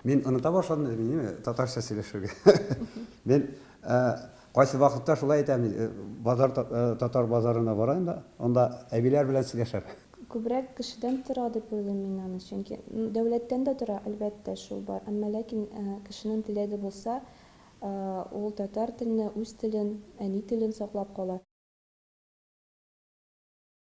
Мин оныта башладым инде татарча сөйләшергә. Мин кайсы вакытта шулай әйтәм, татар базарына барам да, анда әбиләр белән сөйләшәм. Күбрәк кешедән тора дип уйлыйм мин аны, чөнки дәүләттән дә тора, әлбәттә шул бар. Әмма ләкин кешенең теләге булса, ул татар телене, үз телен, әни телен саклап кала.